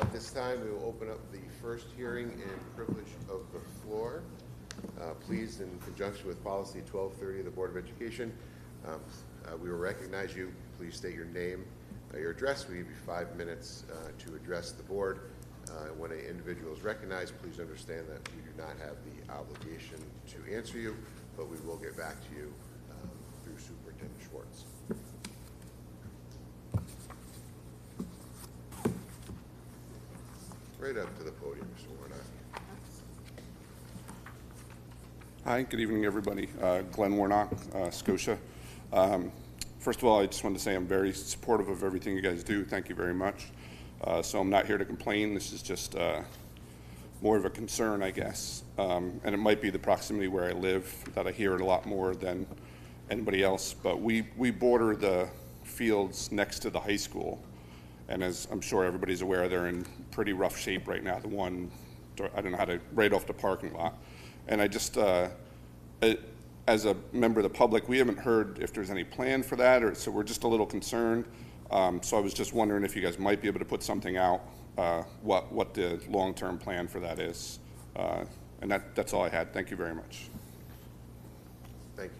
At this time, we will open up the first hearing and privilege of the floor. Please, in conjunction with policy 1230 of the Board of Education, we will recognize you. Please state your name, your address. We give you 5 minutes to address the board. When an individual is recognized, please understand that we do not have the obligation to answer you, but we will get back to you through Superintendent Schwartz. Right up to the podium, Mr. Warnock. Hi, good evening, everybody. Glenn Warnock, Scotia. First of all, I just wanted to say I'm very supportive of everything you guys do. Thank you very much. So I'm not here to complain. This is just more of a concern, I guess. And it might be the proximity where I live that I hear it a lot more than anybody else. But we border the fields next to the high school. And as I'm sure everybody's aware, they're in pretty rough shape right now. The one, I don't know how to, right off the parking lot. And I just, as a member of the public, we haven't heard if there's any plan for that, so we're just a little concerned. So I was just wondering if you guys might be able to put something out, what the long-term plan for that is. And that's all I had. Thank you very much. Thank you.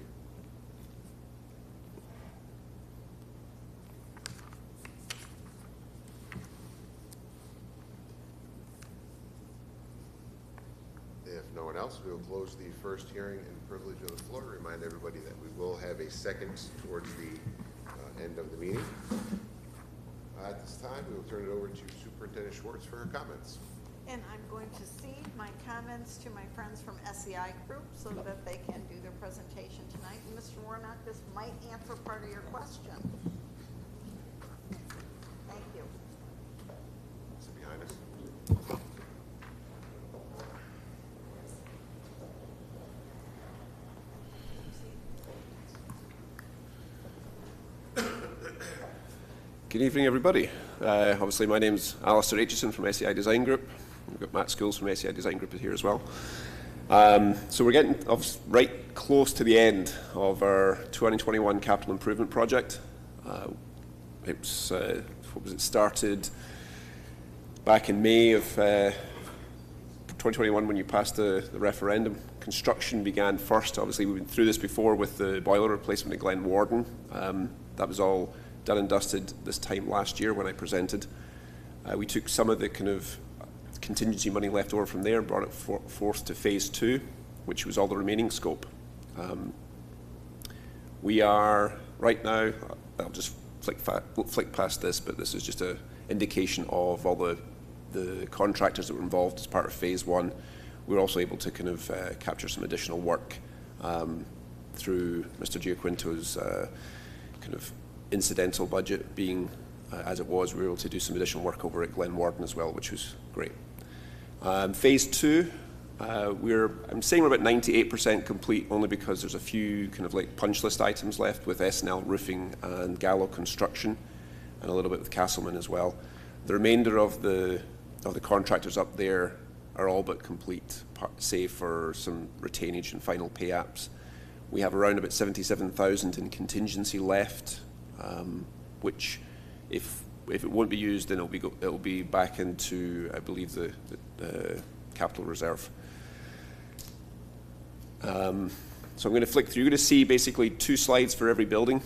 If no one else, we will close the first hearing and privilege of the floor. Remind everybody that we will have a second towards the end of the meeting. At this time, we will turn it over to Superintendent Schwartz for her comments. And I'm going to cede my comments to my friends from SEI Group so that they can do their presentation tonight. And Mr. Warnock, this might answer part of your question. Thank you. Sit behind us. Good evening, everybody. Obviously, my name's Alistair Aitchison from SEI Design Group. We've got Matt Schools from SEI Design Group here as well. So we're getting right close to the end of our 2021 capital improvement project. It started back in May of 2021 when you passed the referendum. Construction began first. Obviously, we've been through this before with the boiler replacement at Glenwarden. That was all done and dusted this time last year when I presented. We took some of the kind of contingency money left over from there and brought it forth to phase 2, which was all the remaining scope. We are right now, I'll just flick past this, but this is just an indication of all the contractors that were involved as part of phase 1. We were also able to kind of capture some additional work through Mr. Giaquinto's kind of incidental budget being as it was. We were able to do some additional work over at Glenwarden as well, which was great. Phase 2, I'm saying we're about 98% complete only because there's a few kind of like punch list items left with S&L Roofing and Gallo Construction and a little bit with Castleman as well. The remainder of the contractors up there are all but complete, save for some retainage and final pay apps. We have around about 77,000 in contingency left, which if it won't be used, then it'll be back into, I believe, the capital reserve. So I'm going to flick through. You're going to see basically 2 slides for every building.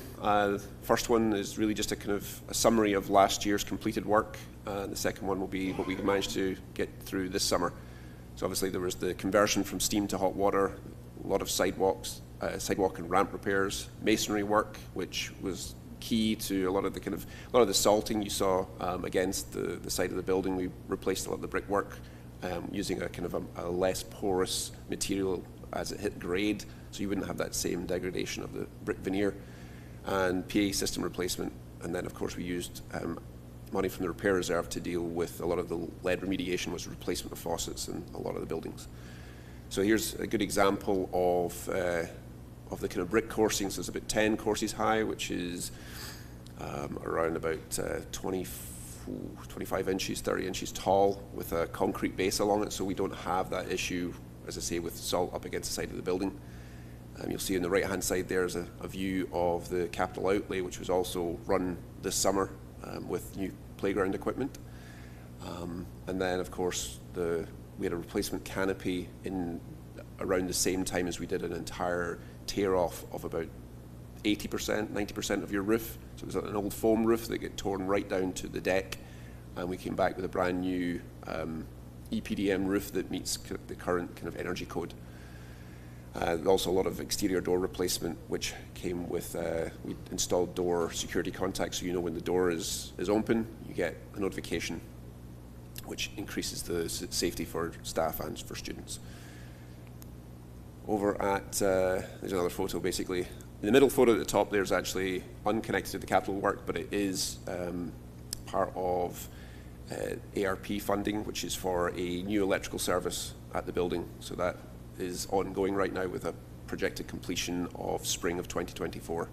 First one is really just a kind of a summary of last year's completed work. The second one will be what we managed to get through this summer. So obviously there was the conversion from steam to hot water, a lot of sidewalk and ramp repairs, masonry work, which was key to a lot of the salting you saw against the side of the building. We replaced a lot of the brickwork using a kind of a less porous material as it hit grade, so you wouldn't have that same degradation of the brick veneer, and PA system replacement. And then of course we used money from the repair reserve to deal with a lot of the lead remediation, was replacement of faucets in a lot of the buildings. So here's a good example of the kind of brick coursing. So it's about 10 courses high, which is around about 25 inches, 30 inches tall, with a concrete base along it, so we don't have that issue, as I say, with salt up against the side of the building. You'll see on the right-hand side there's a view of the capital outlay, which was also run this summer with new playground equipment. And then, of course, we had a replacement canopy in around the same time as we did an entire tear-off of about 80%, 90% of your roof. So it was an old foam roof that got torn right down to the deck, and we came back with a brand new EPDM roof that meets the current kind of energy code. Also a lot of exterior door replacement, which came with, we installed door security contacts, so you know when the door is open, you get a notification, which increases the safety for staff and for students. Over at, there's another photo basically. In the middle photo at the top there is actually unconnected to the capital work, but it is part of ARP funding, which is for a new electrical service at the building. So that is ongoing right now with a projected completion of spring of 2024.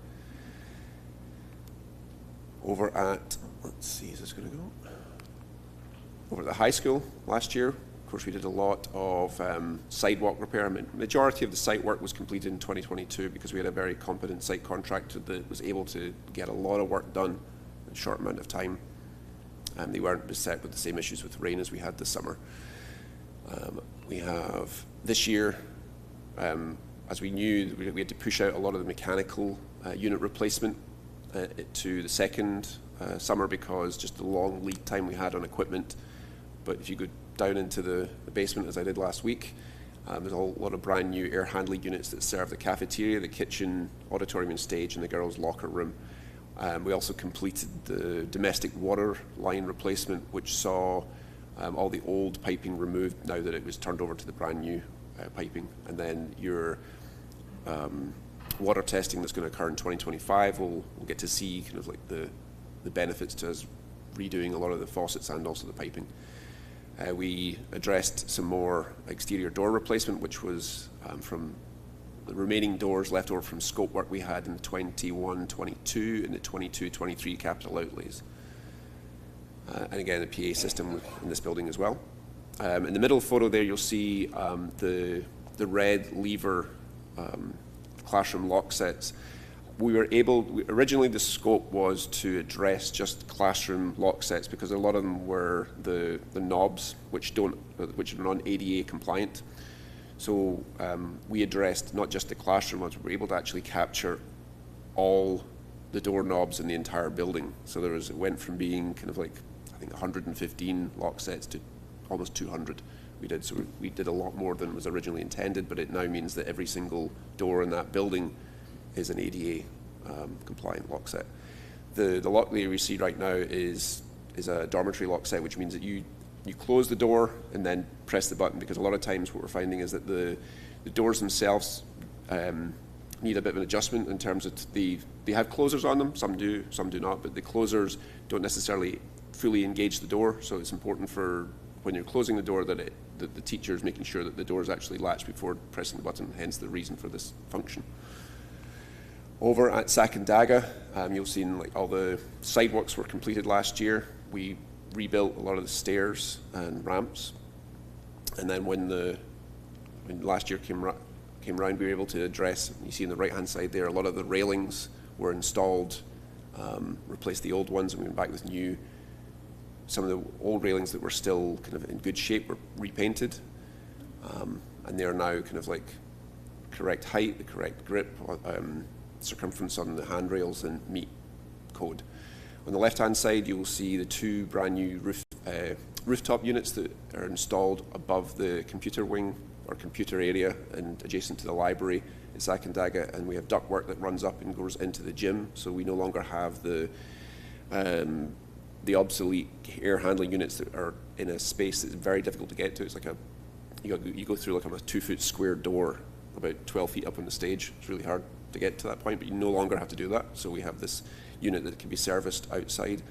Over at, let's see, is this going to go? Over at the high school last year, of course, we did a lot of sidewalk repair. I mean, majority of the site work was completed in 2022 because we had a very competent site contractor that was able to get a lot of work done in a short amount of time. They weren't beset with the same issues with rain as we had this summer. We have this year, as we knew, we had to push out a lot of the mechanical unit replacement to the second summer because just the long lead time we had on equipment. But if you go down into the basement, as I did last week, there's a whole lot of brand new air handling units that serve the cafeteria, the kitchen, auditorium and stage, and the girls' locker room. We also completed the domestic water line replacement, which saw all the old piping removed now that it was turned over to the brand new piping. And then your water testing that's going to occur in 2025, we'll get to see kind of like the benefits to us redoing a lot of the faucets and also the piping. We addressed some more exterior door replacement, which was from the remaining doors left over from scope work we had in the 21-22 and the 22-23 capital outlays. And again, the PA system in this building as well. In the middle photo there, you'll see the red lever classroom lock sets. Originally the scope was to address just classroom lock sets because a lot of them were the knobs which are non-ADA compliant. So we addressed not just the classroom ones, we were able to actually capture all the door knobs in the entire building. So it went from being kind of like, I think 115 lock sets to almost 200 we did. So we did a lot more than was originally intended, but it now means that every single door in that building is an ADA compliant lock set. The lock that we see right now is a dormitory lock set, which means that you close the door and then press the button, because a lot of times what we're finding is that the doors themselves need a bit of an adjustment in terms of they have closers on them, some do not, but the closers don't necessarily fully engage the door, so it's important for when you're closing the door that the teacher is making sure that the door is actually latched before pressing the button, hence the reason for this function. Over at Scotia-Glenville, you'll see like all the sidewalks were completed last year. We rebuilt a lot of the stairs and ramps, and then when last year came around, we were able to address, you see on the right hand side there, a lot of the railings were installed, replaced the old ones, and we went back with new. Some of the old railings that were still kind of in good shape were repainted, and they are now kind of like correct height, the correct grip, circumference on the handrails, and meet code. On the left-hand side, you will see the two brand new rooftop units that are installed above the computer wing or computer area and adjacent to the library in Scotia-Glenville, and we have ductwork that runs up and goes into the gym, so we no longer have the obsolete air handling units that are in a space that's very difficult to get to. It's like you go through like a 2-foot square door about 12 feet up on the stage. It's really hard to get to that point, but you no longer have to do that. So we have this unit that can be serviced outside.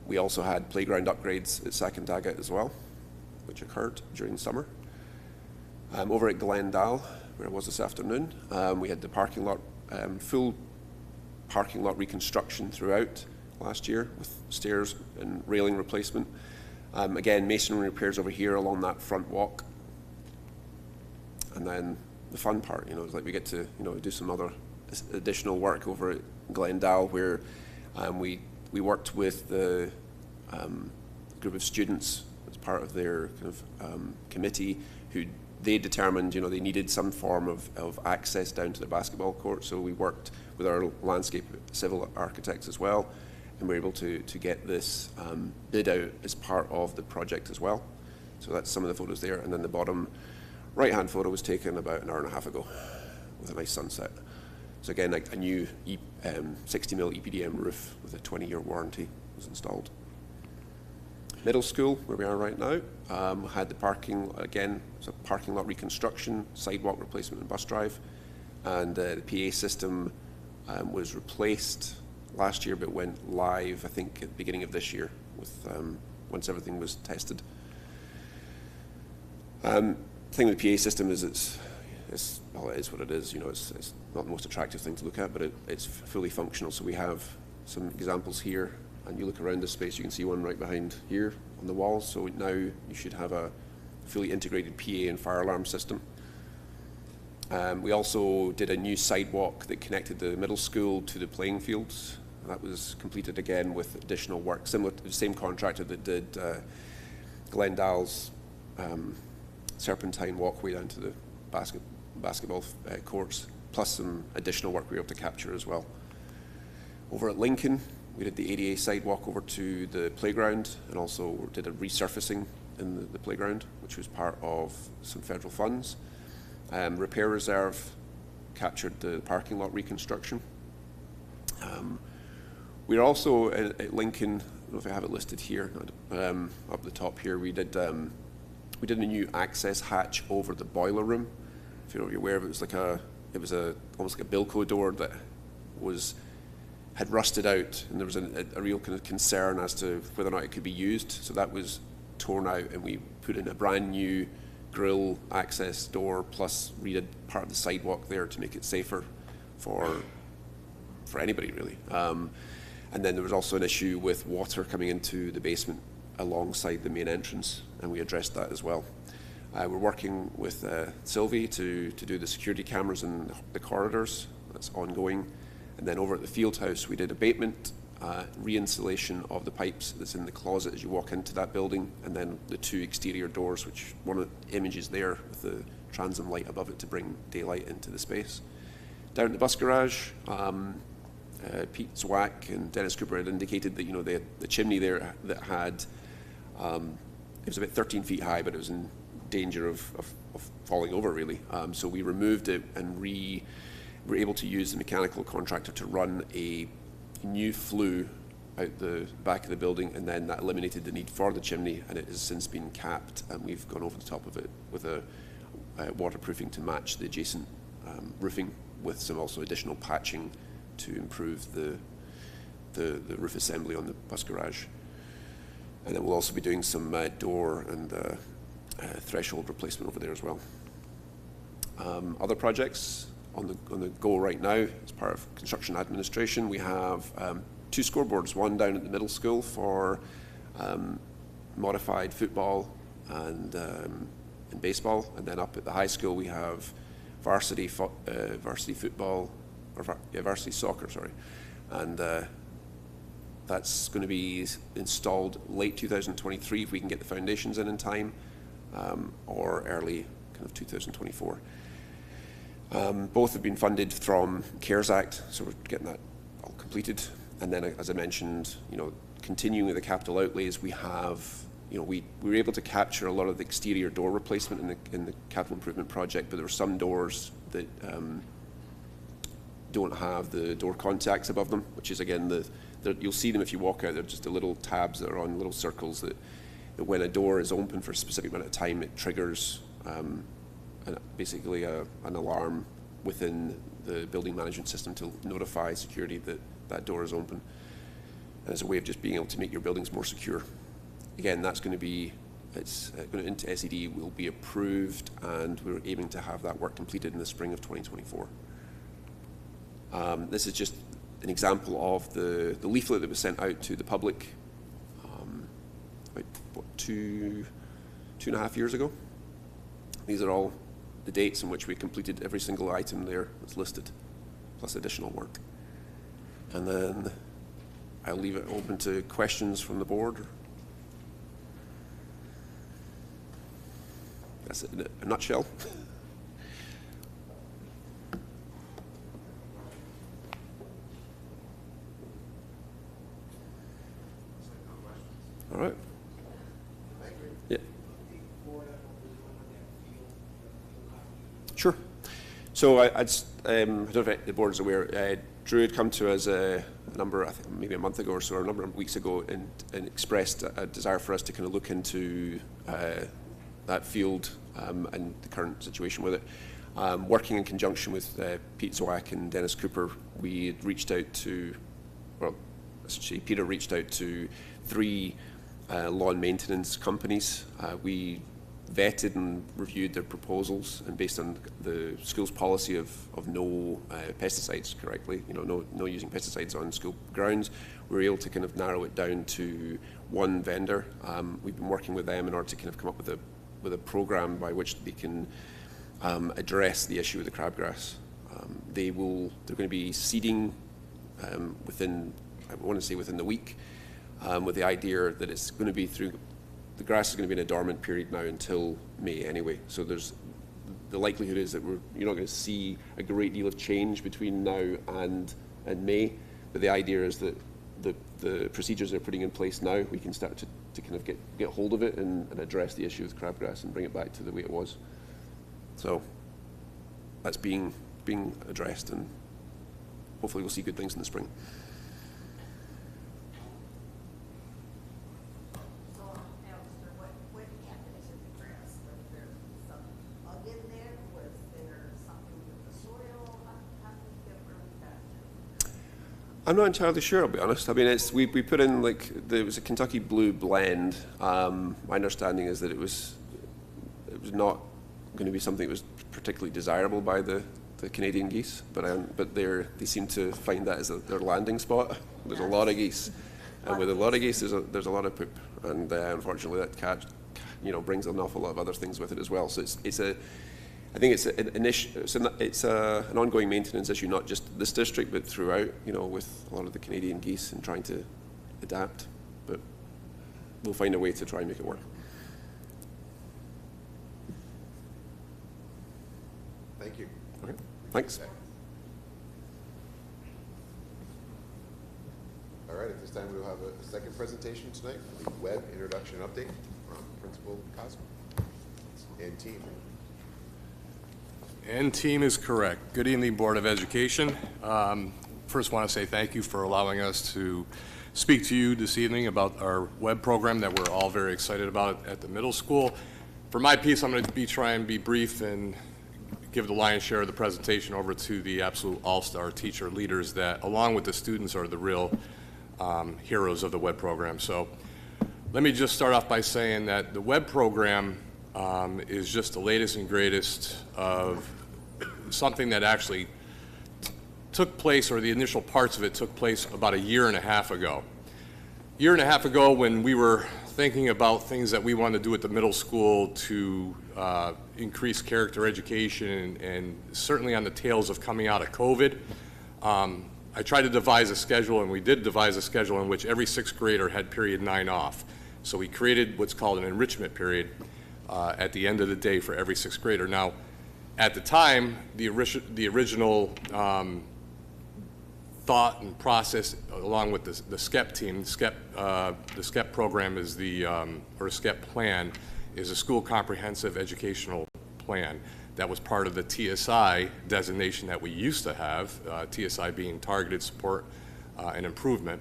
We also had playground upgrades at Scotia-Glenville as well, which occurred during the summer. Over at Glendale, where I was this afternoon, we had the parking lot, full parking lot reconstruction throughout last year with stairs and railing replacement. Again, masonry repairs over here along that front walk. And then the fun part, is like we get to, do some other additional work over at Glendale, where we worked with the group of students as part of their kind of committee who they determined, you know, they needed some form of access down to the basketball court. So we worked with our landscape civil architects as well, and we were able to get this bid out as part of the project as well. So that's some of the photos there. And then the bottom right-hand photo was taken about an hour and a half ago with a nice sunset. So again, like a new 60mm EPDM roof with a 20-year warranty was installed. Middle school, where we are right now, had the parking, again, it's a parking lot reconstruction, sidewalk replacement and bus drive. And the PA system was replaced last year, but went live, I think, at the beginning of this year, with once everything was tested. The thing with the PA system is well, it is what it is. You know, it's not the most attractive thing to look at, but it's fully functional. So we have some examples here, and you look around this space, you can see one right behind here on the wall. So now you should have a fully integrated PA and fire alarm system. We also did a new sidewalk that connected the middle school to the playing fields. That was completed again with additional work, similar to the same contractor that did Glendale's serpentine walkway down to the basketball courts, plus some additional work we were able to capture as well. Over at Lincoln, we did the ADA sidewalk over to the playground, and also did a resurfacing in the playground, which was part of some federal funds. Repair reserve captured the parking lot reconstruction. We're also at Lincoln, I don't know if I have it listed here, up the top here, we did a new access hatch over the boiler room. If you're aware of it, it was almost like a Bilco door that had rusted out, and there was a real kind of concern as to whether or not it could be used. So that was torn out, and we put in a brand new grill access door, plus redid part of the sidewalk there to make it safer for anybody really. And then there was also an issue with water coming into the basement alongside the main entrance, and we addressed that as well. We're working with Sylvie to do the security cameras in the corridors. That's ongoing. And then over at the field house, we did abatement, re-insulation of the pipes that's in the closet as you walk into that building, and then the two exterior doors, which one of the images there with the transom light above it to bring daylight into the space. Down at the bus garage, Pete Zwack and Dennis Cooper had indicated that, you know, the chimney there that had, it was about 13 feet high, but it was in danger of falling over really. So we removed it and were able to use the mechanical contractor to run a new flue out the back of the building, and then that eliminated the need for the chimney, and it has since been capped, and we've gone over the top of it with a waterproofing to match the adjacent roofing, with some also additional patching to improve the roof assembly on the bus garage. And then we'll also be doing some door and threshold replacement over there as well. Other projects on the go right now as part of construction administration, we have 2 scoreboards, one down at the middle school for modified football and baseball, and then up at the high school we have varsity football, or varsity soccer, sorry, and that's going to be installed late 2023 if we can get the foundations in time, or early kind of 2024. Both have been funded from CARES Act, so we're getting that all completed. And then, as I mentioned, you know, continuing with the capital outlays, we have, you know, we were able to capture a lot of the exterior door replacement in the capital improvement project, but there were some doors that don't have the door contacts above them, which is again you'll see them if you walk out. They're just the little tabs that are on little circles that when a door is open for a specific amount of time, it triggers basically an alarm within the building management system to notify security that that door is open, as a way of just being able to make your buildings more secure. Again, that's going to be, it's going into SED, will be approved, and we're aiming to have that work completed in the spring of 2024. This is just an example of the leaflet that was sent out to the public about, what, two and a half years ago. These are all the dates in which we completed every single item there that's listed, plus additional work. And then I'll leave it open to questions from the board. that's it in a nutshell. All right. Yeah. Sure. So I don't know if the board is aware, Drew had come to us I think maybe a month ago or so, or a number of weeks ago, and expressed a desire for us to kind of look into that field and the current situation with it. Working in conjunction with Pete Zwack and Dennis Cooper, we had reached out to, well, Peter reached out to 3 lawn maintenance companies. We vetted and reviewed their proposals, and based on the school's policy of no pesticides, correctly, no using pesticides on school grounds, we were able to kind of narrow it down to one vendor. We've been working with them in order to kind of come up with a program by which they can address the issue with the crabgrass. They're going to be seeding within the week, with the idea that it's going to be the grass is going to be in a dormant period now until May anyway. So the likelihood is that you're not going to see a great deal of change between now and May. But the idea is that the procedures they're putting in place now, we can start to kind of get hold of it and address the issue with crabgrass and bring it back to the way it was. So that's being addressed, and hopefully we'll see good things in the spring. I'm not entirely sure, I'll be honest. I mean, we put in there was a Kentucky Blue blend. My understanding is that it was not going to be something that was particularly desirable by the Canadian geese, but they seem to find that as their landing spot. There's a lot of geese, and with a lot of geese, there's a lot of poop, and unfortunately that catch, brings an awful lot of other things with it as well. So I think it's an ongoing maintenance issue, not just this district, but throughout, with a lot of the Canadian geese and trying to adapt. But we'll find a way to try and make it work. Thank you. Okay. Thanks. All right, at this time we'll have a second presentation tonight for the web introduction update from Principal Cosmo and team. And team is correct. Good evening, Board of Education. First, want to say thank you for allowing us to speak to you this evening about our web program that we're all very excited about at the middle school. For my piece, I'm going to try and be brief and give the lion's share of the presentation over to the absolute all-star teacher leaders that, along with the students, are the real heroes of the web program. So let me just start off by saying that the web program is just the latest and greatest of something that actually took place, or the initial parts of it took place about 1.5 years ago. 1.5 years ago, when we were thinking about things that we wanted to do at the middle school to increase character education, and certainly on the tails of coming out of COVID, I tried to devise a schedule, and we did devise a schedule in which every 6th grader had period 9 off. So we created what's called an enrichment period at the end of the day for every 6th grader. Now, at the time, the original thought and process, along with the SCEP team, the SCEP program is or SCEP plan is a school comprehensive educational plan that was part of the TSI designation that we used to have, TSI being targeted support and improvement.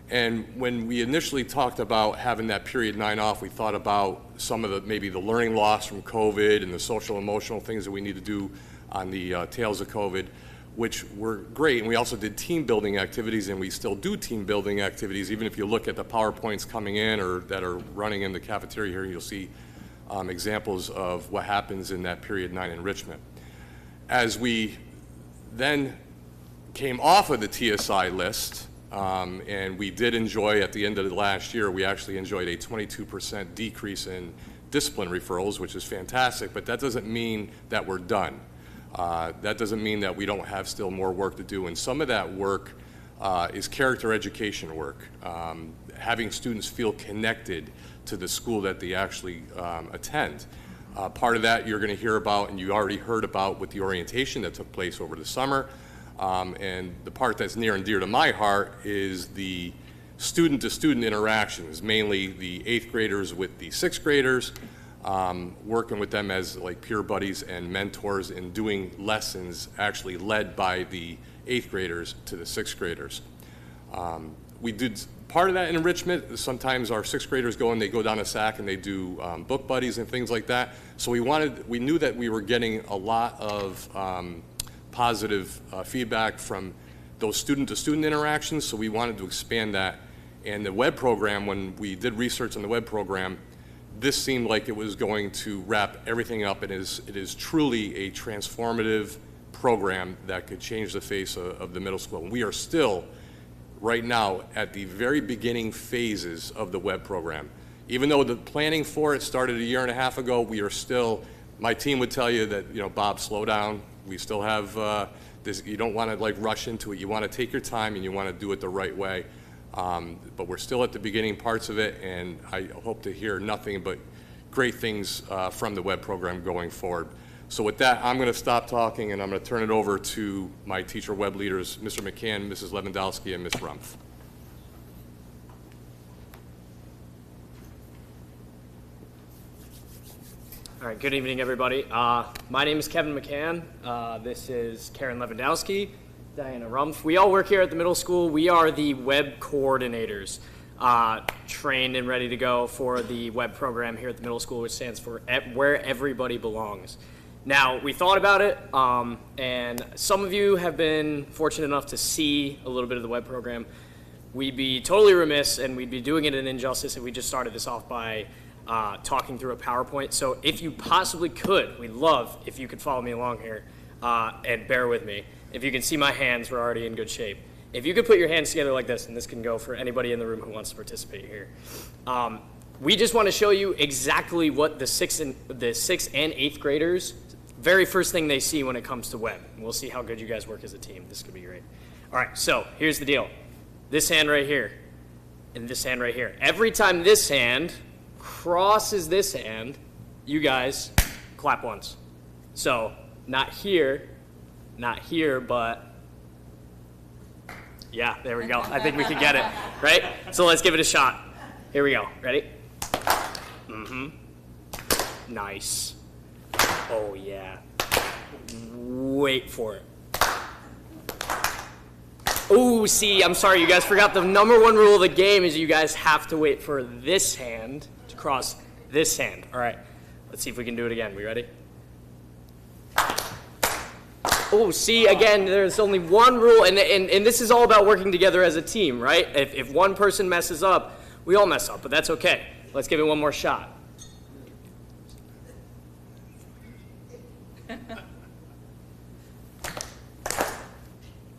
And when we initially talked about having that period 9 off, we thought about some of maybe the learning loss from COVID and the social emotional things that we need to do on the tails of COVID, which were great. And we also did team building activities, and we still do team building activities. Even if you look at the PowerPoints coming in or that are running in the cafeteria here, you'll see examples of what happens in that period 9 enrichment. As we then came off of the TSI list, and we did enjoy, at the end of the last year, we actually enjoyed a 22% decrease in discipline referrals, which is fantastic, but that doesn't mean that we're done. That doesn't mean that we don't have still more work to do, and some of that work is character education work, having students feel connected to the school that they actually attend. Part of that you're going to hear about, and you already heard about with the orientation that took place over the summer. And the part that's near and dear to my heart is the student-to-student interactions, mainly the 8th graders with the 6th graders, working with them as like peer buddies and mentors and doing lessons actually led by the 8th graders to the 6th graders. We did part of that in enrichment. Sometimes our 6th graders go and they go down a SAC and they do book buddies and things like that. So we knew that we were getting a lot of positive feedback from those student-to-student interactions, so we wanted to expand that. And the web program, when we did research on the web program, this seemed like it was going to wrap everything up. It is truly a transformative program that could change the face of the middle school. And we are still, right now, at the very beginning phases of the web program. Even though the planning for it started a year and a half ago, we are still, my team would tell you that, Bob, slow down. We still have this, you don't want to like rush into it. You want to take your time and you want to do it the right way. But we're still at the beginning parts of it, and I hope to hear nothing but great things from the web program going forward. So with that, I'm going to stop talking, and I'm going to turn it over to my teacher web leaders, Mr. McCann, Mrs. Lewandowski, and Ms. Rumpf. All right, good evening, everybody. My name is Kevin McCann. This is Karen Lewandowski, Diana Rumpf. We all work here at the middle school. We are the web coordinators, trained and ready to go for the web program here at the middle school, which stands for Where Everybody Belongs. Now, we thought about it, and some of you have been fortunate enough to see a little bit of the web program. We'd be totally remiss, and we'd be doing it an injustice if we just started this off by talking through a PowerPoint. So if you possibly could, we'd love if you could follow me along here, and bear with me. If you can see my hands, we're already in good shape. If you could put your hands together like this, and this can go for anybody in the room who wants to participate here. We just want to show you exactly what the 6th and 8th graders, very first thing they see when it comes to web. And we'll see how good you guys work as a team. This could be great. All right, so here's the deal. This hand right here, and this hand right here. Every time this hand crosses this hand, you guys clap once. So not here, but yeah, there we go. I think we can get it, right? So let's give it a shot. Here we go. Ready? Nice. Oh yeah. Wait for it. Oh, see, I'm sorry, you guys forgot the number one rule of the game is you guys have to wait for this hand to cross this hand. All right, let's see if we can do it again. We ready? Oh, see, again, there's only one rule, and this is all about working together as a team, right? If one person messes up, we all mess up, but that's okay. Let's give it one more shot.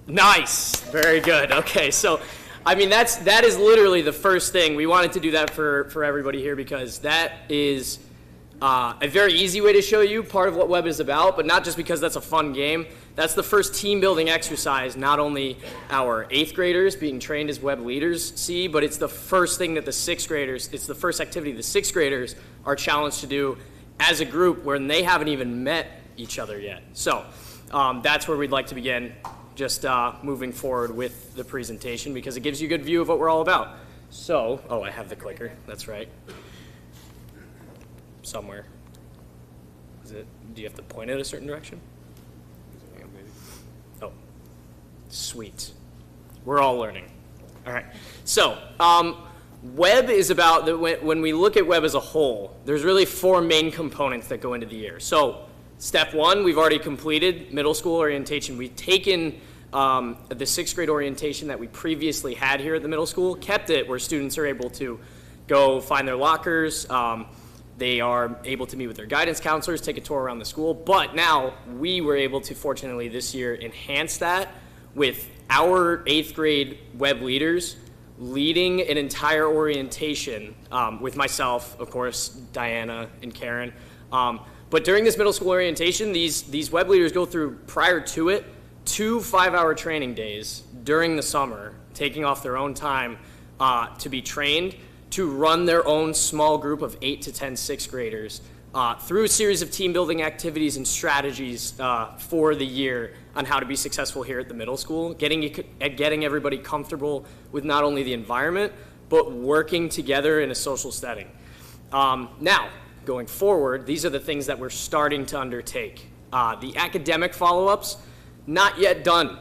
Nice. Very good. Okay, so I mean that is literally the first thing. We wanted to do that for everybody here because that is a very easy way to show you part of what web is about, but not just because that's a fun game. That's the first team building exercise not only our 8th graders being trained as web leaders see, but it's the first thing that the 6th graders, it's the first activity the 6th graders are challenged to do as a group when they haven't even met each other yet. So that's where we'd like to begin. Just moving forward with the presentation because it gives you a good view of what we're all about. So, oh, I have the clicker. That's right. Somewhere. Is it? Do you have to point it a certain direction? Oh, sweet. We're all learning. All right. So, web is about, when we look at web as a whole, there's really 4 main components that go into the year. So, step 1, we've already completed middle school orientation. We've taken the 6th grade orientation that we previously had here at the middle school, kept it where students are able to go find their lockers. They are able to meet with their guidance counselors, take a tour around the school. But now we were able to, fortunately this year, enhance that with our 8th grade web leaders leading an entire orientation with myself, of course, Diana and Karen. But during this middle school orientation, these web leaders go through, prior to it, 2 5-hour training days during the summer, taking off their own time to be trained to run their own small group of 8 to 10 6th graders through a series of team building activities and strategies for the year on how to be successful here at the middle school, getting everybody comfortable with not only the environment, but working together in a social setting. Now, going forward, these are the things that we're starting to undertake. The academic follow-ups, not yet done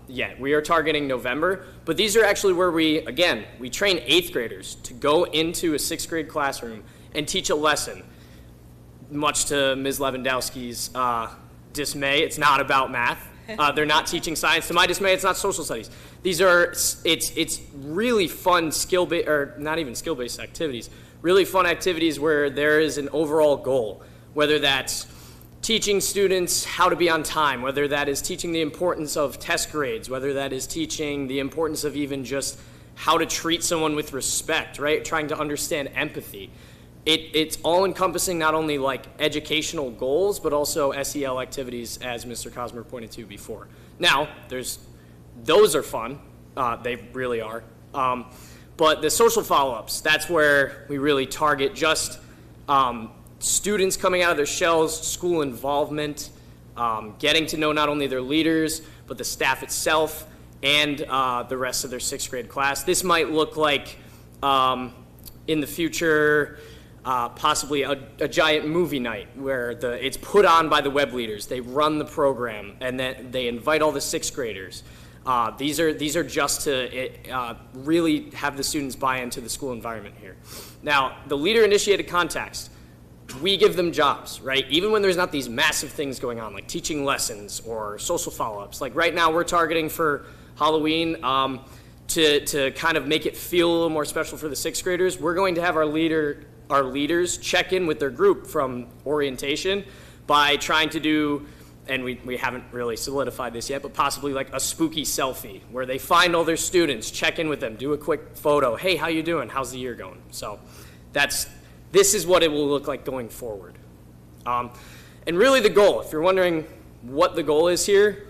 yet. We are targeting November, but these are actually where we train 8th graders to go into a 6th grade classroom and teach a lesson. Much to Ms. Lewandowski's dismay, it's not about math. They're not teaching science. To my dismay, it's not social studies. These are, it's really fun skill-based, or not even skill-based activities, really fun activities where there is an overall goal, whether that's teaching students how to be on time, whether that is teaching the importance of test grades, whether that is teaching the importance of even just how to treat someone with respect, right? Trying to understand empathy. It's all encompassing not only like educational goals, but also SEL activities, as Mr. Cosmer pointed to before. Now, those are fun. They really are. But the social follow-ups, that's where we really target just students coming out of their shells, school involvement, getting to know not only their leaders, but the staff itself and the rest of their 6th grade class. This might look like, in the future, possibly a giant movie night where it's put on by the web leaders. They run the program, and then they invite all the 6th graders. These are just to really have the students buy into the school environment here. Now, the leader-initiated contacts, we give them jobs, right? Even when there's not these massive things going on, like teaching lessons or social follow-ups. Like right now, we're targeting for Halloween to kind of make it feel a little more special for the 6th graders. We're going to have our leaders check in with their group from orientation by trying to do, and we haven't really solidified this yet, but possibly like a spooky selfie where they find all their students, check in with them, do a quick photo. Hey, how you doing? How's the year going? So this is what it will look like going forward. And really the goal, if you're wondering what the goal is here,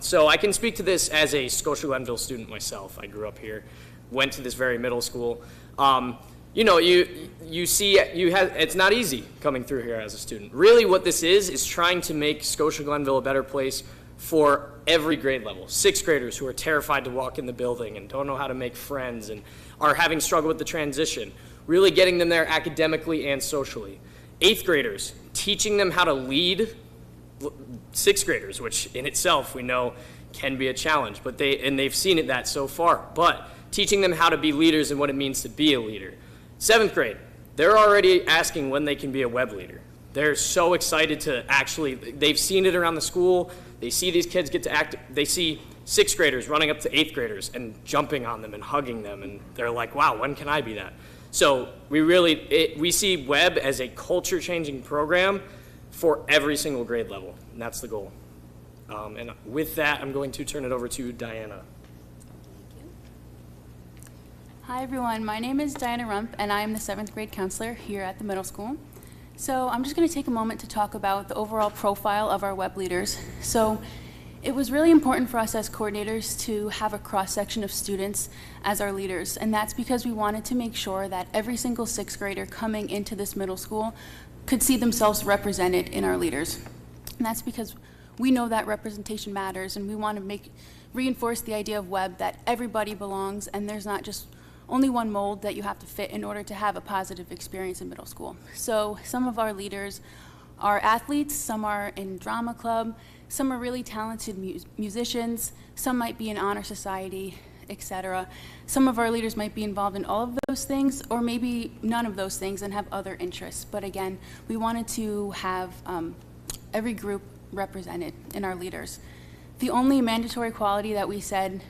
so I can speak to this as a Scotia-Glenville student myself. I grew up here, went to this very middle school. You know, you see, it's not easy coming through here as a student. Really what this is trying to make Scotia-Glenville a better place for every grade level. 6th graders who are terrified to walk in the building and don't know how to make friends and are having struggle with the transition. Really getting them there academically and socially. 8th graders, teaching them how to lead 6th graders, which in itself we know can be a challenge, but they've seen it that so far. But teaching them how to be leaders and what it means to be a leader. 7th grade, they're already asking when they can be a web leader. They're so excited to they've seen it around the school. They see these kids get to act, they see 6th graders running up to 8th graders and jumping on them and hugging them, and they're like, wow, when can I be that? So we see web as a culture-changing program for every single grade level, and that's the goal. And with that, I'm going to turn it over to Diana. Hi everyone, my name is Diana Rump and I am the 7th grade counselor here at the middle school. So I'm just going to take a moment to talk about the overall profile of our web leaders. So it was really important for us as coordinators to have a cross-section of students as our leaders, and that's because we wanted to make sure that every single 6th grader coming into this middle school could see themselves represented in our leaders. And that's because we know that representation matters, and we want to reinforce the idea of web that everybody belongs and there's not just only one mold that you have to fit in order to have a positive experience in middle school. So some of our leaders are athletes, some are in drama club, some are really talented musicians, some might be in honor society, etc. Some of our leaders might be involved in all of those things, or maybe none of those things and have other interests. But again, we wanted to have every group represented in our leaders. The only mandatory quality that we said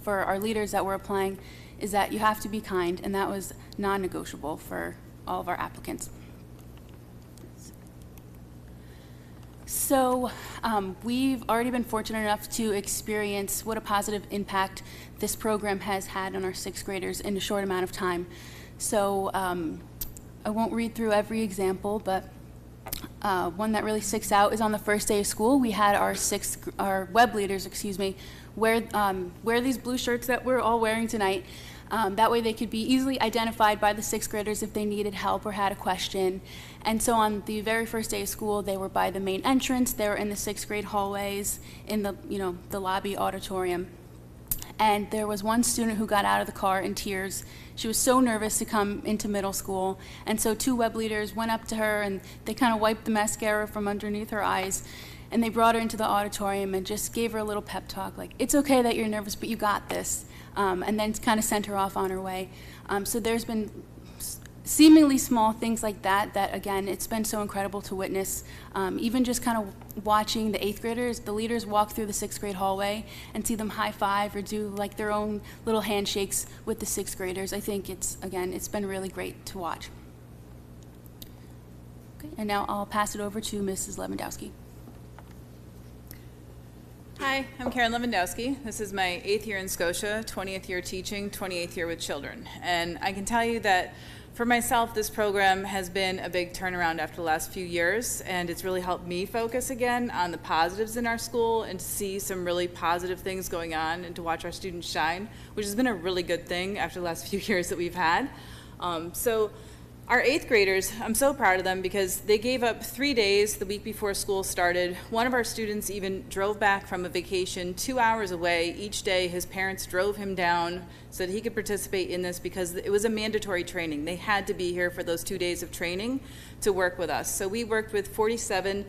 for our leaders that we're applying is that you have to be kind, and that was non-negotiable for all of our applicants. So we've already been fortunate enough to experience what a positive impact this program has had on our 6th graders in a short amount of time. So I won't read through every example, but one that really sticks out is on the first day of school. We had our web leaders, wear these blue shirts that we're all wearing tonight. That way they could be easily identified by the sixth graders if they needed help or had a question. And so on the very first day of school, they were by the main entrance, they were in the sixth grade hallways, in the, the lobby auditorium. And there was one student who got out of the car in tears. She was so nervous to come into middle school. And so 2 web leaders went up to her and they kind of wiped the mascara from underneath her eyes. And they brought her into the auditorium and just gave her a little pep talk, like, it's okay that you're nervous, but you got this. And then kind of sent her off on her way. So there's been seemingly small things like that, again, it's been so incredible to witness. Even just kind of watching the 8th graders, the leaders walk through the 6th grade hallway and see them high five or do like their own little handshakes with the 6th graders. I think it's been really great to watch. Okay, and now I'll pass it over to Mrs. Lewandowski. Hi, I'm Karen Lewandowski. This is my 8th year in Scotia, 20th year teaching, 28th year with children. And I can tell you that for myself, this program has been a big turnaround after the last few years, and it's really helped me focus again on the positives in our school and to see some really positive things going on and to watch our students shine, which has been a really good thing after the last few years that we've had. So our 8th graders, I'm so proud of them because they gave up 3 days the week before school started. One of our students even drove back from a vacation 2 hours away each day. His parents drove him down so that he could participate in this because it was a mandatory training. They had to be here for those 2 days of training to work with us. So we worked with 47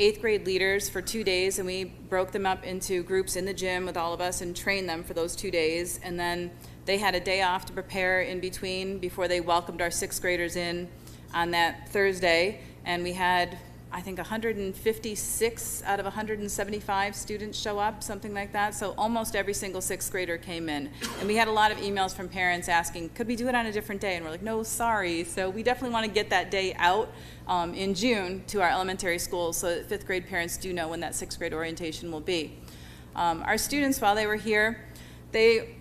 8th grade leaders for 2 days, and we broke them up into groups in the gym with all of us and trained them for those 2 days. And then they had a day off to prepare in between before they welcomed our 6th graders in on that Thursday. And we had, I think, 156 out of 175 students show up, something like that. So almost every single 6th grader came in. And we had a lot of emails from parents asking, could we do it on a different day? And we're like, no, sorry. So we definitely want to get that day out in June to our elementary schools so that 5th grade parents do know when that 6th grade orientation will be. Our students, while they were here, they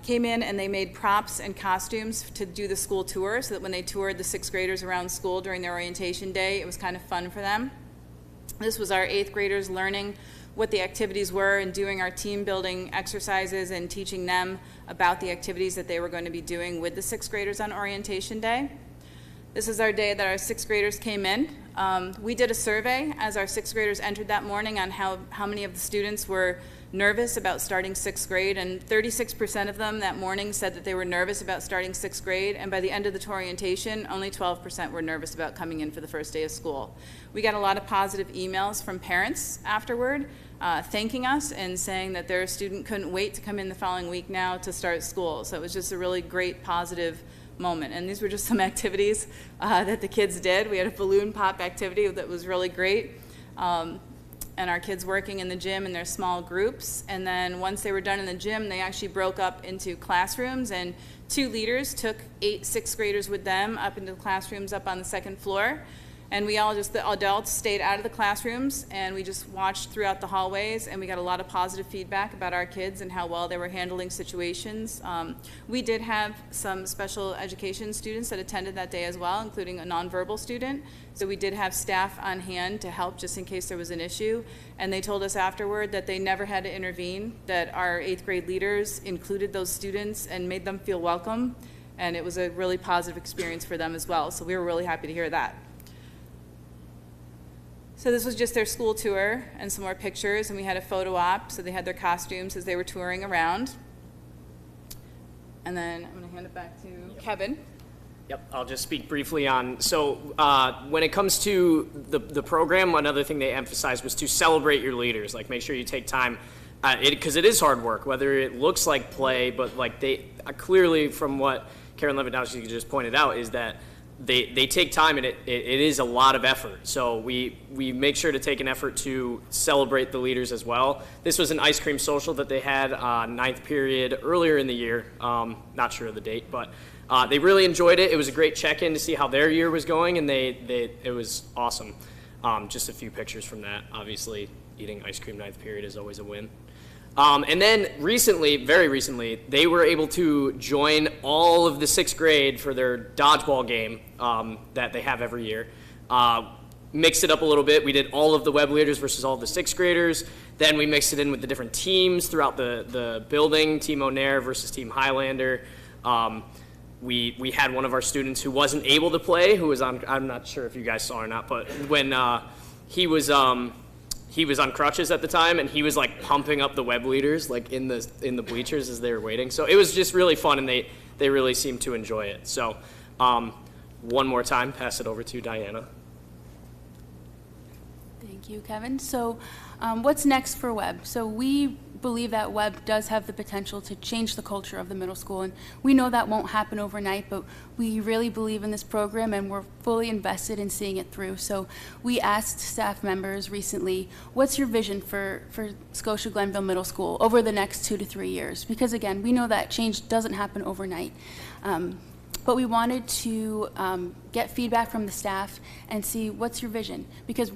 came in and they made props and costumes to do the school tour so that when they toured the 6th graders around school during their orientation day, it was kind of fun for them. This was our 8th graders learning what the activities were and doing our team building exercises and teaching them about the activities that they were going to be doing with the 6th graders on orientation day. This is our day that our 6th graders came in. We did a survey as our 6th graders entered that morning on how many of the students were nervous about starting 6th grade, and 36% of them that morning said that they were nervous about starting 6th grade, and by the end of the orientation, only 12% were nervous about coming in for the first day of school. We got a lot of positive emails from parents afterward, thanking us and saying that their student couldn't wait to come in the following week now to start school. So it was just a really great positive moment. And these were just some activities that the kids did. We had a balloon pop activity that was really great. And our kids working in the gym in their small groups. And then once they were done in the gym, they actually broke up into classrooms, and 2 leaders took 8 6th graders with them up into the classrooms up on the 2nd floor. And we all just, the adults stayed out of the classrooms, and we just watched throughout the hallways, and we got a lot of positive feedback about our kids and how well they were handling situations. We did have some special education students that attended that day as well, including a nonverbal student. So we did have staff on hand to help just in case there was an issue. And they told us afterward that they never had to intervene, that our 8th grade leaders included those students and made them feel welcome. And it was a really positive experience for them as well. So we were really happy to hear that. So this was just their school tour and some more pictures, and we had a photo op, so they had their costumes as they were touring around. And then I'm going to hand it back to Kevin. Yep, I'll just speak briefly on, so when it comes to the program, another thing they emphasized was to celebrate your leaders, like make sure you take time, because it is hard work, whether it looks like play, but like they, clearly from what Karen Lewandowski just pointed out is that they take time, and it is a lot of effort. So we make sure to take an effort to celebrate the leaders as well. This was an ice cream social that they had 9th period earlier in the year. Not sure of the date, but they really enjoyed it. It was a great check-in to see how their year was going, and it was awesome. Just a few pictures from that. Obviously, eating ice cream 9th period is always a win. And then recently, very recently, they were able to join all of the 6th grade for their dodgeball game that they have every year. Mixed it up a little bit. We did all of the web leaders versus all of the 6th graders. Then we mixed it in with the different teams throughout the building, Team O'Nair versus Team Highlander. We had one of our students who wasn't able to play, who was on, I'm not sure if you guys saw or not, but when he was on crutches at the time, and he was like pumping up the web leaders like in the bleachers as they were waiting. So it was just really fun, and they really seemed to enjoy it. So one more time, pass it over to Diana. Thank you, Kevin. So what's next for web? So we believe that web does have the potential to change the culture of the middle school, and we know that won't happen overnight, but we really believe in this program and we're fully invested in seeing it through. So we asked staff members recently, what's your vision for Scotia-Glenville Middle School over the next 2 to 3 years? Because again, we know that change doesn't happen overnight. But we wanted to get feedback from the staff and see what's your vision. Because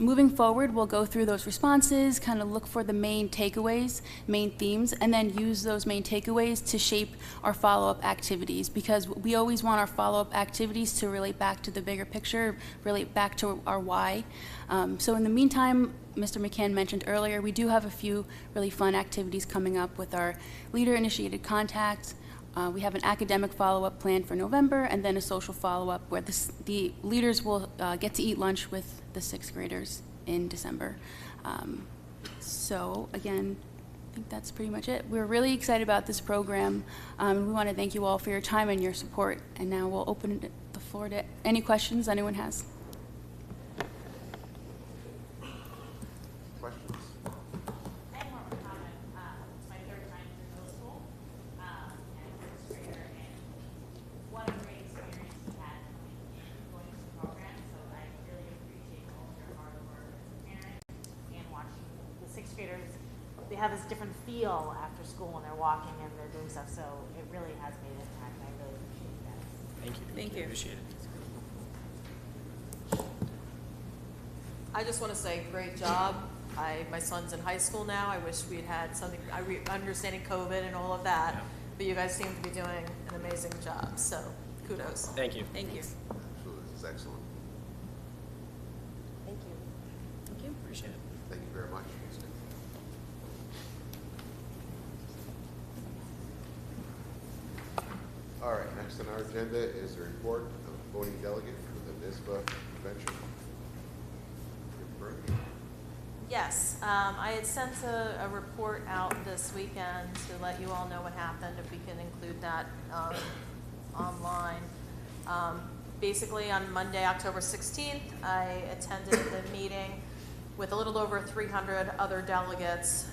moving forward, we'll go through those responses, kind of look for the main takeaways, main themes, and then use those main takeaways to shape our follow-up activities. Because we always want our follow-up activities to relate back to the bigger picture, relate back to our why. So in the meantime, Mr. McCann mentioned earlier, we do have a few really fun activities coming up with our leader-initiated contacts. We have an academic follow-up plan for November, and then a social follow-up where the leaders will get to eat lunch with the 6th graders in December. So again, I think that's pretty much it. We're really excited about this program. We want to thank you all for your time and your support. And now we'll open the floor to any questions anyone has. Questions? I have more of a comment. It's my third time through middle school, and first grader, and what a great experience we had going through the program. So I really appreciate all of your hard work as a parent and watching the 6th graders. They have this different feel after school when they're walking and they're doing stuff. So it really has made an impact, and I really appreciate that. Thank you. Thank you. Appreciate it. I just want to say, great job. My son's in high school now. I wish we'd had something, understanding COVID and all of that, but you guys seem to be doing an amazing job, so kudos. Thank you. Thank you. Absolutely, this is excellent. Thank you. Thank you. Appreciate it. Thank you very much. All right, next on our agenda is a report of voting delegate for the NISBA convention. Yes, I had sent a report out this weekend to let you all know what happened, if we can include that online. Basically, on Monday, October 16th, I attended the meeting with a little over 300 other delegates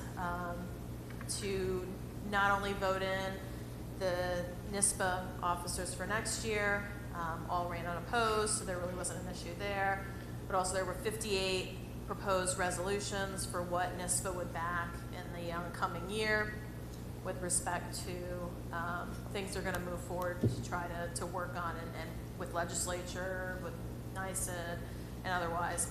to not only vote in the NISBA officers for next year, all ran unopposed, so there really wasn't an issue there, but also there were 58 proposed resolutions for what NISBA would back in the coming year with respect to things they're going to move forward to try to work on and with legislature, with NICED, and otherwise.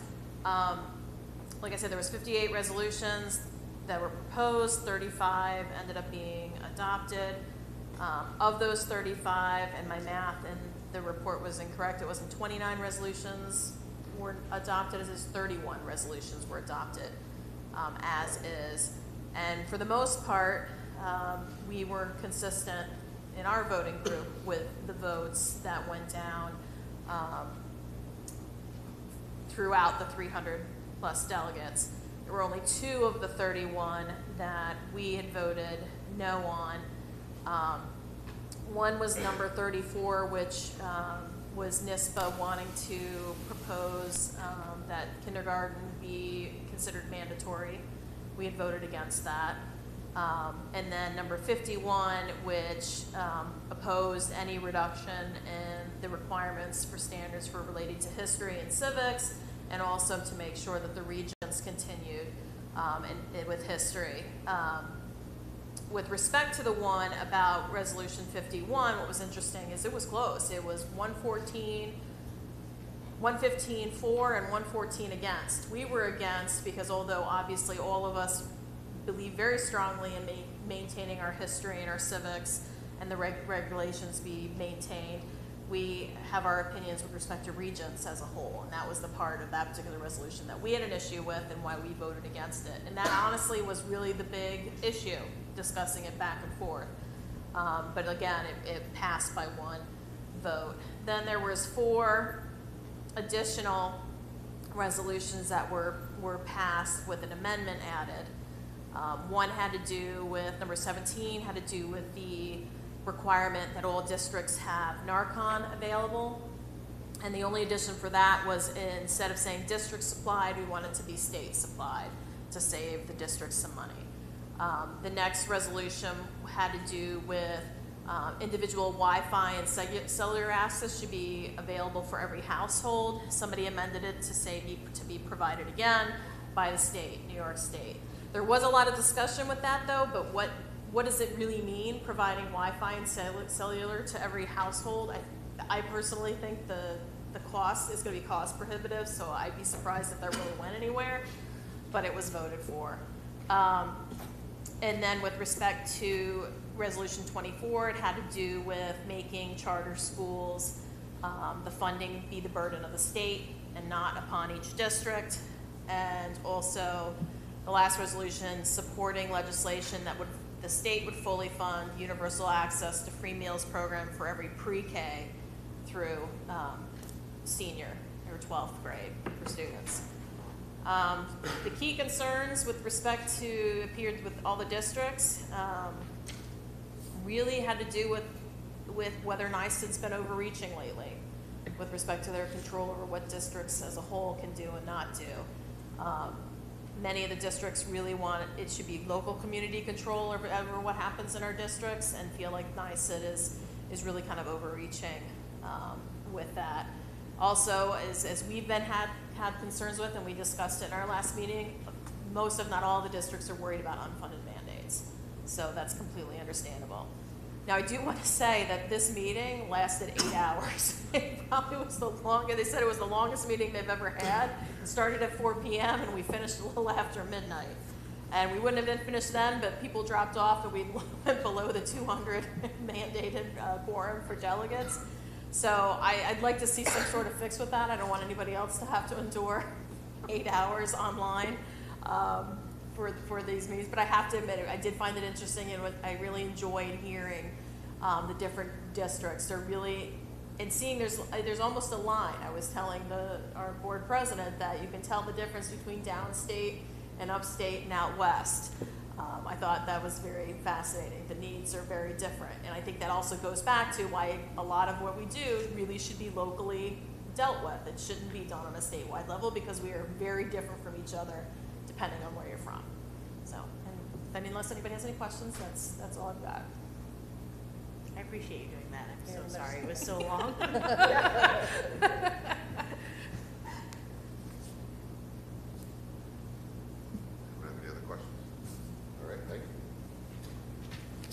Like I said, there was 58 resolutions that were proposed, 35 ended up being adopted. Of those 35, and my math in the report was incorrect, it wasn't 29 resolutions were adopted, as is 31 resolutions were adopted as is. And for the most part, we were consistent in our voting group with the votes that went down throughout the 300 plus delegates. There were only 2 of the 31 that we had voted no on. One was number 34, which was NISBA wanting to propose that kindergarten be considered mandatory. We had voted against that. And then number 51, which opposed any reduction in the requirements for standards for relating to history and civics, and also to make sure that the regions continued with history. With respect to the one about Resolution 51, what was interesting is it was close. It was 115 for and 114 against. We were against because although obviously all of us believe very strongly in maintaining our history and our civics and the regulations be maintained, we have our opinions with respect to regions as a whole, and that was the part of that particular resolution that we had an issue with and why we voted against it. And that honestly was really the big issue, discussing it back and forth. But again, it passed by one vote. Then there was 4 additional resolutions that were passed with an amendment added. One had to do with, number 17, had to do with the requirement that all districts have Narcan available. And the only addition for that was, instead of saying district supplied, we wanted to be state supplied to save the districts some money. The next resolution had to do with individual Wi-Fi and cellular access should be available for every household. Somebody amended it to say to be provided again by the state, New York State. There was a lot of discussion with that though, but what does it really mean, providing Wi-Fi and cellular to every household? I personally think the cost is going to be cost prohibitive, so I'd be surprised if that really went anywhere, but it was voted for. And then with respect to Resolution 24, it had to do with making charter schools, the funding be the burden of the state and not upon each district. And also the last resolution supporting legislation that the state would fully fund universal access to free meals program for every pre-K through senior or 12th grade for students. The key concerns with respect to appeared with all the districts really had to do with whether NICED's been overreaching lately with respect to their control over what districts as a whole can do and not do. Many of the districts really want it should be local community control over what happens in our districts, and feel like NICED is really kind of overreaching with that. Also, as we've had concerns with, and we discussed it in our last meeting, most if not all the districts are worried about unfunded mandates. So that's completely understandable. Now, I do want to say that this meeting lasted 8 hours. It probably was the longest. They said it was the longest meeting they've ever had. It started at 4 p.m. and we finished a little after midnight. And we wouldn't have been finished then, but people dropped off and we went below the 200 mandated quorum for delegates. So I'd like to see some sort of fix with that. I don't want anybody else to have to endure 8 hours online for these meetings. But I have to admit, I did find it interesting, and I really enjoyed hearing the different districts. They're really, and seeing there's almost a line. I was telling our board president that you can tell the difference between downstate and upstate and out west. I thought that was very fascinating. The needs are very different. And I think that also goes back to why a lot of what we do really should be locally dealt with. It shouldn't be done on a statewide level because we are very different from each other depending on where you're from. So, and unless anybody has any questions, that's all I've got. I appreciate you doing that. I'm so sorry it was so long.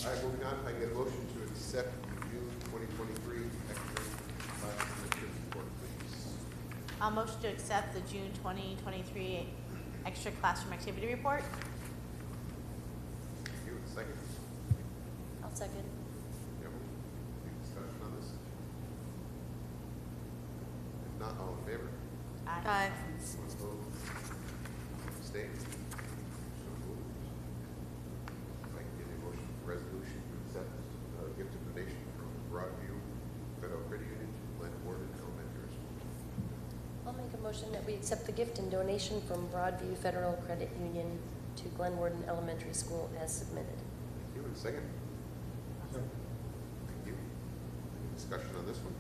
All right, moving on, if I can get a motion to accept the June 2023 extra class semester report, please. I'll motion to accept the June 2023 extra classroom activity report. Thank you. Second. I'll second. Any discussion on this? If not, all in favor? Aye. Anyone opposed? Abstain? So moved. If I can get a motion for resolution to accept gift of donation from Broadview Federal Credit Union to Glenwarden Elementary School. I'll make a motion that we accept the gift and donation from Broadview Federal Credit Union to Glenwarden Elementary School as submitted. Thank you. And second? Thank you. Any discussion on this one?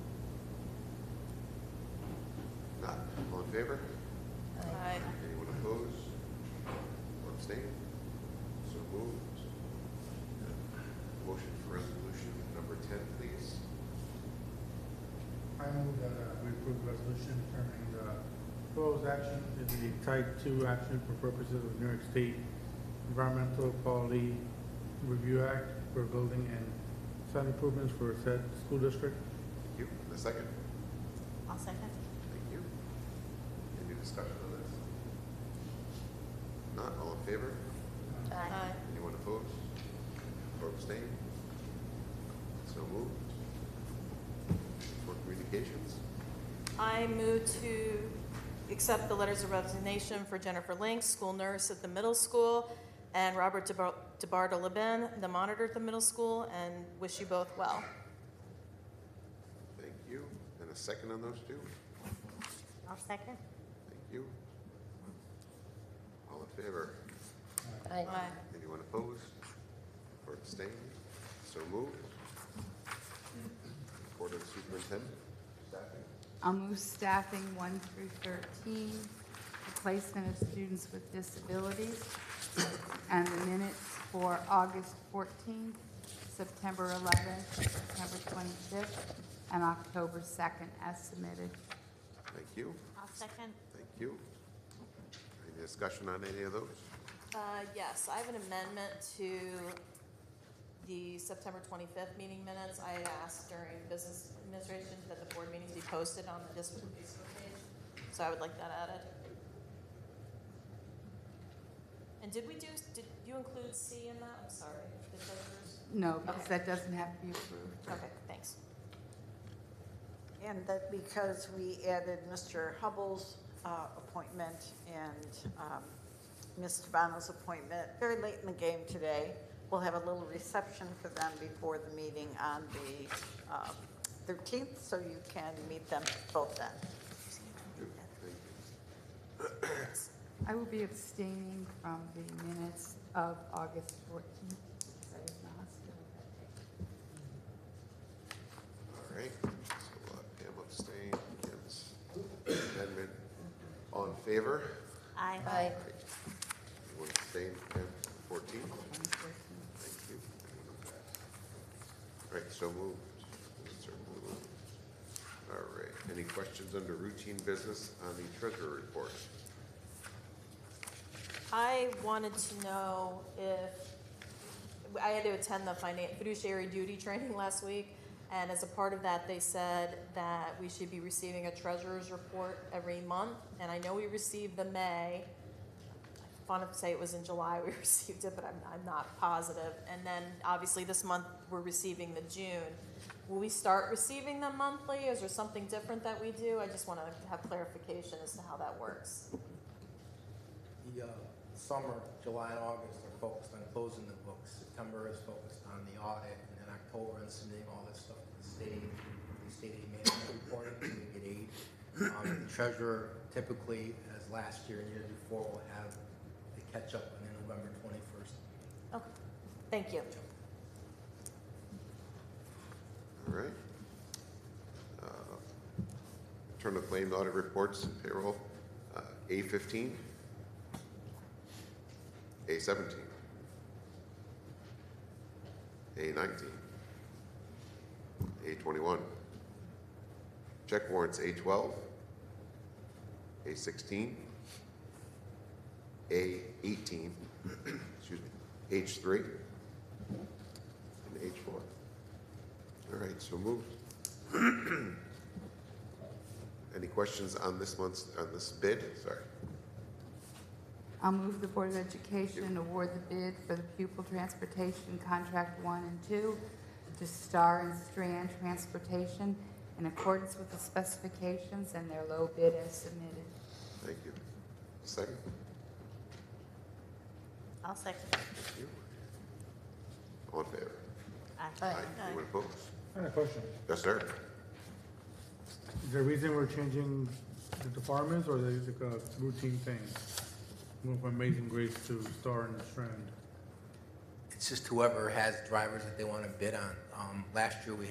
Not. All in favor? Aye. Anyone opposed or abstain? So moved. Motion for resolution number 10, please. I move that we approve the resolution determining the proposed action is the type 2 action for purposes of New York State Environmental Quality Review Act for building and site improvements for said school district. Thank you. And the second? I'll second. Thank you. Any discussion on this? Not. All in favor? Aye. Anyone opposed or abstain? So moved. For communications? I move to accept the letters of resignation for Jennifer Link, school nurse at the middle school, and Robert DeBartolobin, the monitor at the middle school, and wish you both well. Thank you. And a second on those two? I'll second. Thank you. All in favor? Aye. Anyone opposed or abstained? So moved. Report of the superintendent. Staffing. I'll move staffing 1 through 13, the placement of students with disabilities, and the minutes for August 14th, September 11th, September 25th, and October 2nd as submitted. Thank you. I'll second. Thank you. Any discussion on any of those? Yes, I have an amendment to the September 25th meeting minutes. I had asked during business administration that the board meetings be posted on the district Facebook page, so I would like that added. And did you include C in that? I'm sorry, the treasurers? No, because that doesn't have to be approved. Okay, thanks. And that because we added Mr. Hubbell's appointment and Ms. Tabano's appointment very late in the game today, we'll have a little reception for them before the meeting on the 13th, so you can meet them both then. I will be abstaining from the minutes of August 14th. because I was in the hospital that day. All right. So we'll have Pam abstain. Kim's amendment. All in favor? Aye. Aye. Anyone abstain? Pam, 14? Thank you. All right, so moved. So moved. All right. Any questions under routine business on the treasurer report? I wanted to know if, I had to attend the fiduciary duty training last week, and as a part of that, they said that we should be receiving a treasurer's report every month, and I know we received the May. I want to say it was in July we received it, but I'm not positive. And then, obviously, this month we're receiving the June. Will we start receiving them monthly? Is there something different that we do? I just want to have clarification as to how that works. The summer, July and August, are focused on closing the books. September is focused on the audit, and then October and submitting all this stuff to the state, the state aid management reporting, so we get aid. The treasurer typically, as last year and year before, will have the catch up on November 21st. Okay, thank you. All right. Return of claim audit reports and payroll. A15. A17. A19. A21. Check warrants A12. A16. A18. Excuse me. H3. And H4. All right, so moved. Any questions on this bid? Sorry. I'll move the Board of Education award the bid for the pupil transportation contract 1 and 2 to Star and Strand Transportation in accordance with the specifications and their low bid as submitted. Thank you. Second? I'll second. Thank you. All in favor? Aye. Anyone opposed? I have a question. Yes, sir. Is there a reason we're changing the departments, or is it like a routine thing? Move from Amazing Grace to Star and Strand? It's just whoever has drivers that they want to bid on. Last year we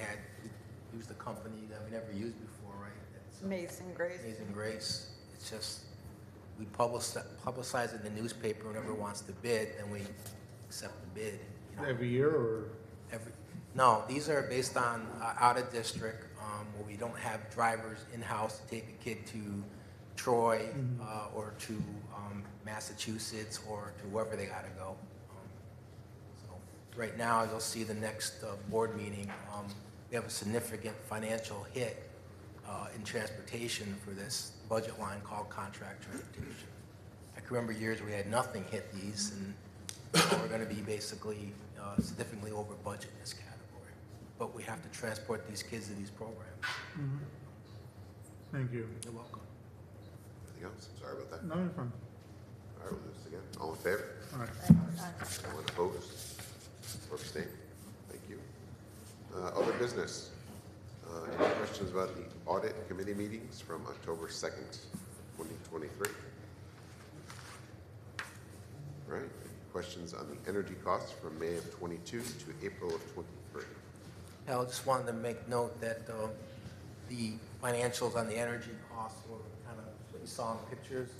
used a company that we never used before, right? It's, Amazing Grace. Amazing Grace. It's just, we publicize it in the newspaper. Whoever wants to bid, then we accept the bid. You know? Every year, or? No, these are based on out of district, where we don't have drivers in-house to take a kid to Troy, or to Massachusetts, or to wherever they gotta go. So right now, you'll see the next board meeting, we have a significant financial hit in transportation for this budget line called contract transportation. I can remember years we had nothing hit these, and now we're gonna be basically significantly over budget in this category. But we have to transport these kids to these programs. Thank you. You're welcome. Anything else? Sorry about that. No, you're fine. All right, we'll do this again. All in favor? Anyone opposed or abstained? Thank you. Other business. Any questions about the audit committee meetings from October 2nd, 2023? All right. Questions on the energy costs from May of 22 to April of 23? I just wanted to make note that the financials on the energy costs were kind of what you saw in pictures.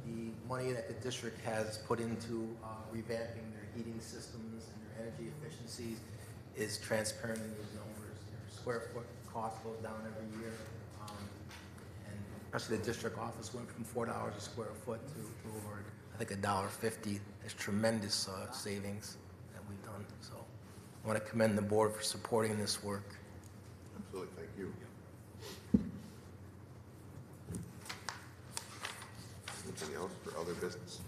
The money that the district has put into revamping their heating systems and their energy efficiencies is transparent in these numbers. Their square foot cost goes down every year. And especially the district office went from $4 a square foot to over, I think, $1.50. There's tremendous savings that we've done. So I want to commend the board for supporting this work. Absolutely. Thank you. Anything else for other business?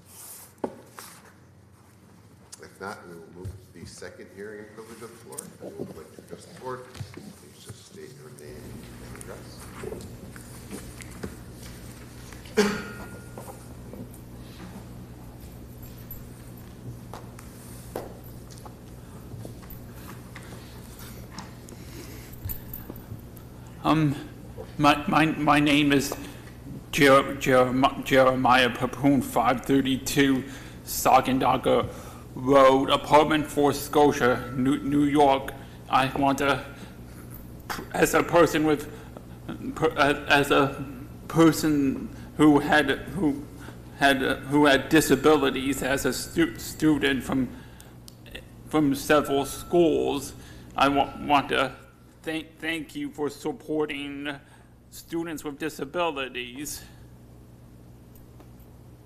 If not, we will move to the second hearing and privilege of the floor. I would like to address the board. Please just state your name and address. My name is Jeremiah Papoon, 532 Saugatuck Road, apartment 4, Scotia, New York. I want to, as a person who had disabilities, as a student from several schools, I want to thank you for supporting students with disabilities.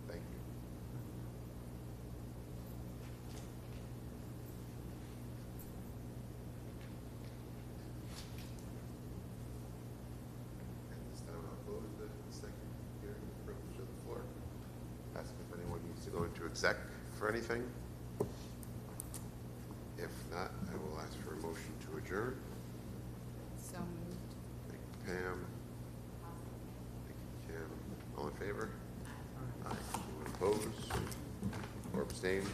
Thank you. At this time, I'll close the second hearing and privilege of the floor. Ask if anyone needs to go into exec for anything. If not, I will ask for a motion to adjourn. So moved. Thank you, Pam. Thank you, Kim. All in favor? Aye. Anyone opposed or abstained?